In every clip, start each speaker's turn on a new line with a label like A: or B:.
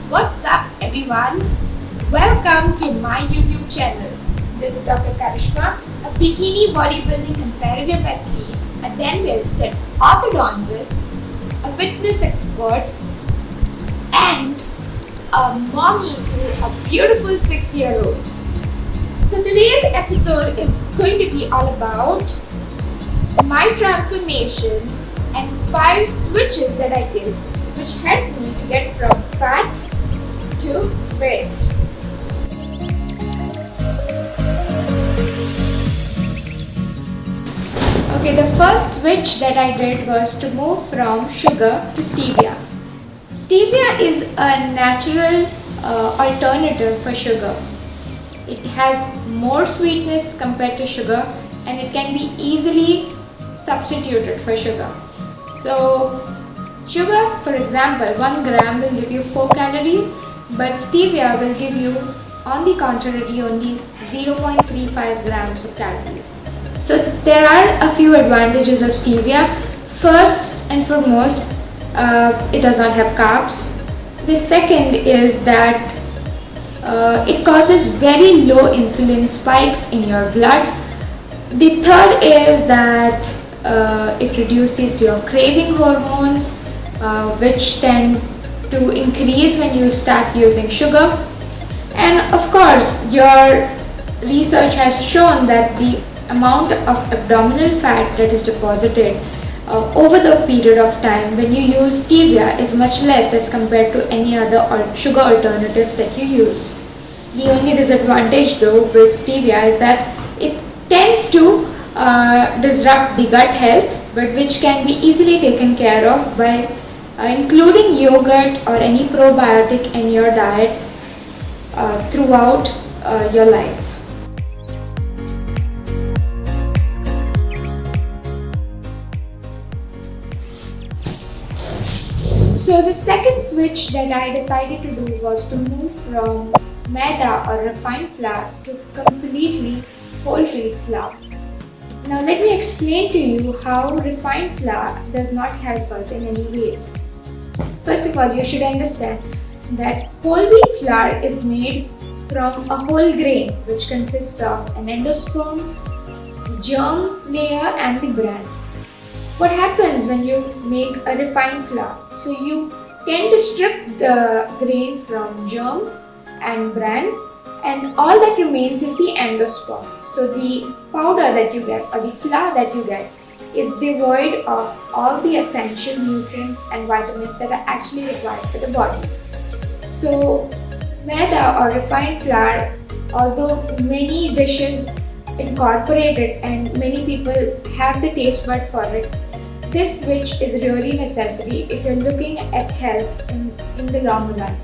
A: What's up everyone? Welcome to my YouTube channel. This is Dr. Karishma, a bikini bodybuilding competitive athlete, a dentist, an orthodontist, a fitness expert, and a mommy to a beautiful 6-year-old. So today's episode is going to be all about my transformation and 5 switches that I did which helped me to get from fat to fit. Okay, the first switch that I did was to move from sugar to stevia. Stevia is a natural alternative for sugar. It has more sweetness compared to sugar and it can be easily substituted for sugar. So sugar, for example, 1 gram will give you 4 calories, but stevia will give you, on the contrary, only 0.35 grams of calories. So there are a few advantages of stevia. First and foremost, it does not have carbs. The second is that it causes very low insulin spikes in your blood. The third is that it reduces your craving hormones, which tend to increase when you start using sugar. And of course, your research has shown that the amount of abdominal fat that is deposited over the period of time when you use stevia is much less as compared to any other sugar alternatives that you use. The only disadvantage though with stevia is that it tends to disrupt the gut health, but which can be easily taken care of by including yogurt or any probiotic in your diet throughout your life. So the second switch that I decided to do was to move from Maida or refined flour to completely whole wheat flour. Now let me explain to you how refined flour does not help us in any way. First of all, you should understand that whole wheat flour is made from a whole grain which consists of an endosperm, the germ layer and the bran. What happens when you make a refined flour? So you tend to strip the grain from germ and bran, and all that remains is the endosperm. So the powder that you get or the flour that you get is devoid of all the essential nutrients and vitamins that are actually required for the body. So maida or refined flour, although many dishes incorporate it and many people have the taste bud for it, this switch is really necessary if you're looking at health in the long run.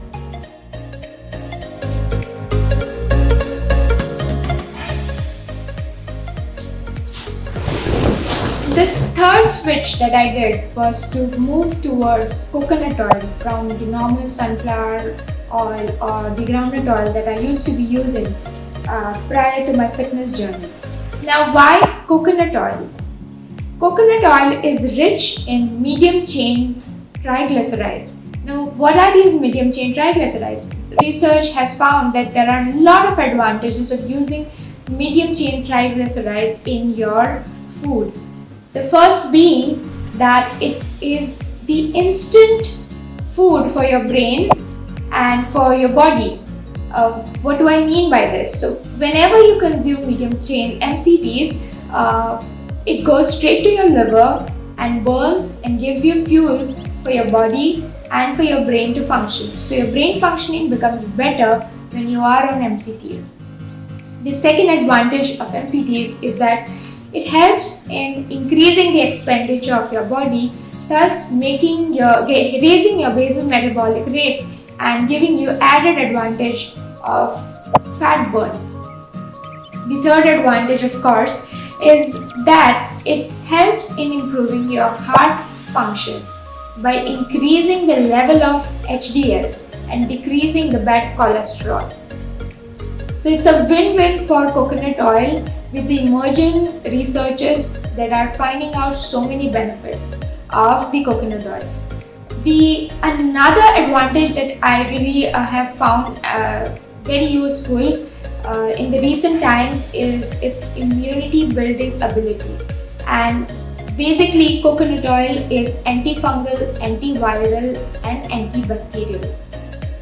A: This third switch that I did was to move towards coconut oil from the normal sunflower oil or the groundnut oil that I used to be using prior to my fitness journey. Now, why coconut oil? Coconut oil is rich in medium chain triglycerides. Now, what are these medium chain triglycerides? Research has found that there are a lot of advantages of using medium chain triglycerides in your food. The first being that it is the instant food for your brain and for your body. What do I mean by this? So whenever you consume medium chain MCTs, it goes straight to your liver and burns and gives you fuel for your body and for your brain to function. So your brain functioning becomes better when you are on MCTs. The second advantage of MCTs is that it helps in increasing the expenditure of your body, thus raising your basal metabolic rate and giving you added advantage of fat burn. The third advantage, of course, is that it helps in improving your heart function by increasing the level of HDLs and decreasing the bad cholesterol. So it's a win-win for coconut oil with the emerging researchers that are finding out so many benefits of the coconut oil. The another advantage that I really have found very useful in the recent times is its immunity building ability. And basically, coconut oil is antifungal, antiviral, and antibacterial.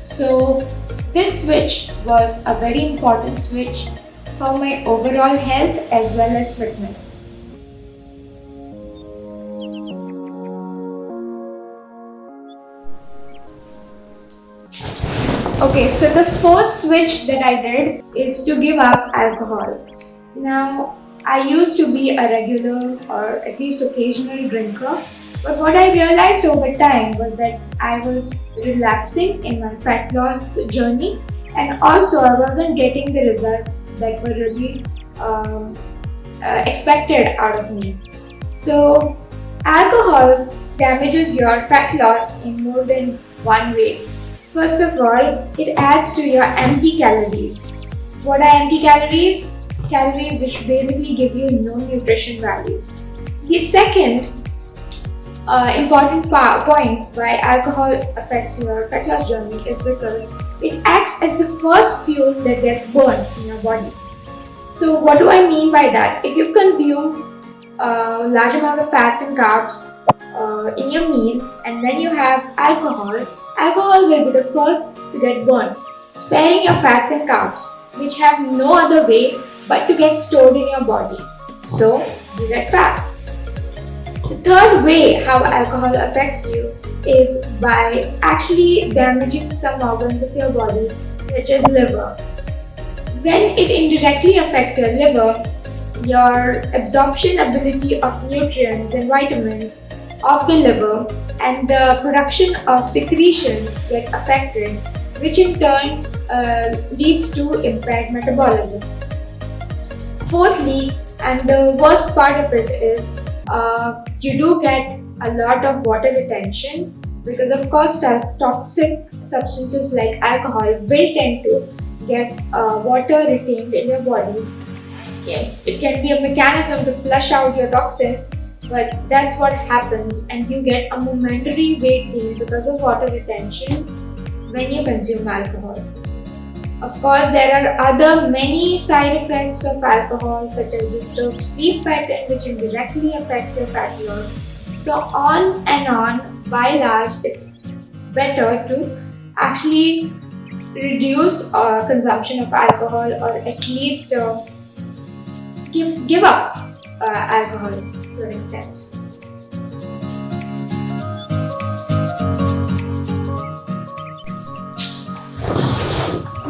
A: So this switch was a very important switch for my overall health as well as fitness. Okay, so the fourth switch that I did is to give up alcohol. Now, I used to be a regular or at least occasional drinker, but what I realized over time was that I was relapsing in my fat loss journey, and also I wasn't getting the results that were really expected out of me. So, alcohol damages your fat loss in more than one way. First of all, it adds to your empty calories. What are empty calories? Calories which basically give you no nutrition value. The second important point why alcohol affects your fat loss journey is because it acts as the first fuel that gets burned in your body. So what do I mean by that? If you consume a large amount of fats and carbs in your meal and then you have alcohol will be the first to get burned, sparing your fats and carbs, which have no other way but to get stored in your body. So, you get fat. The third way how alcohol affects you is by actually damaging some organs of your body, such as liver. When it indirectly affects your liver, your absorption ability of nutrients and vitamins of the liver and the production of secretions get affected, which in turn leads to impaired metabolism. Fourthly, and the worst part of it is you do get a lot of water retention because of course toxic substances like alcohol will tend to get water retained in your body. Yeah, it can be a mechanism to flush out your toxins, but that's what happens and you get a momentary weight gain because of water retention when you consume alcohol. Of course, there are other many side effects of alcohol such as disturbed sleep pattern which indirectly affects your fat loss. So on and on, by large, it's better to actually reduce consumption of alcohol or at least give up alcohol to an extent.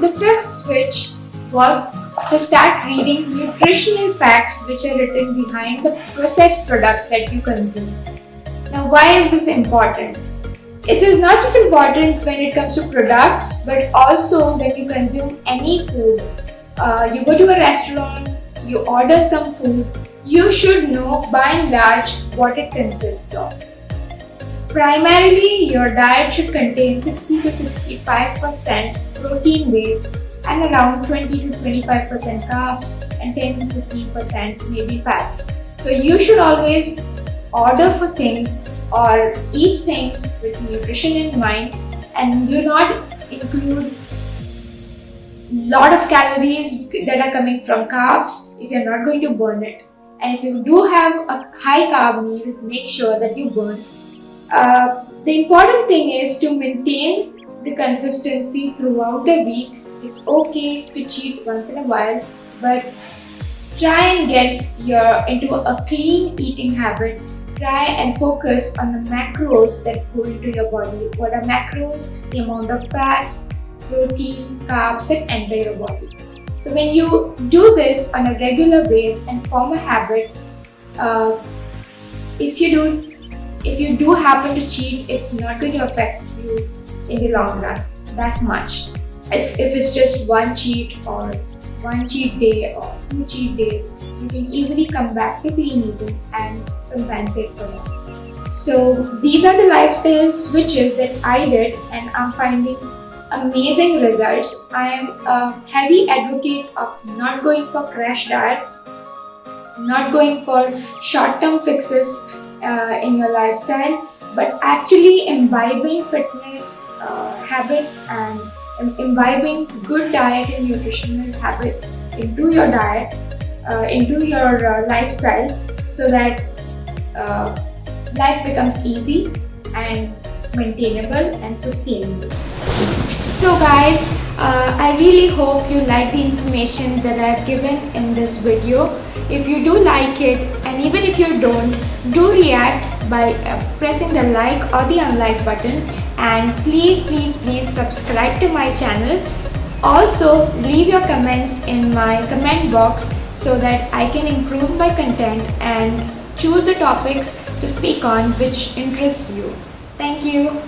A: The fifth switch was to start reading nutritional facts which are written behind the processed products that you consume. Now, why is this important? It is not just important when it comes to products, but also when you consume any food. You go to a restaurant, you order some food, you should know by and large what it consists of. Primarily, your diet should contain 60 to 65% protein base and around 20 to 25% carbs and 10 to 15% maybe fat. So you should always order for things or eat things with nutrition in mind and do not include lot of calories that are coming from carbs if you're not going to burn it. And if you do have a high carb meal, make sure that you burn. The important thing is to maintain the consistency throughout the week. It's okay to cheat once in a while, but try and get into a clean eating habit. Try and focus on the macros that go into your body. What are macros? The amount of fats, protein, carbs that enter your body. So when you do this on a regular basis and form a habit, if you do happen to cheat, it's not going to affect you in the long run that much. If it's just one cheat or one cheat day or 2 cheat days, you can easily come back to clean eating and compensate for that. So these are the lifestyle switches that I did and I'm finding amazing results. I am a heavy advocate of not going for crash diets, not going for short-term fixes in your lifestyle, but actually imbibing fitness habits and imbibing good diet and nutritional habits into your diet, into your lifestyle, so that life becomes easy and maintainable and sustainable. So guys, I really hope you like the information that I've given in this video. If you do like it, and even if you don't, do react by pressing the like or the unlike button, and please subscribe to my channel. Also leave your comments in my comment box so that I can improve my content and choose the topics to speak on which interest you. Thank you.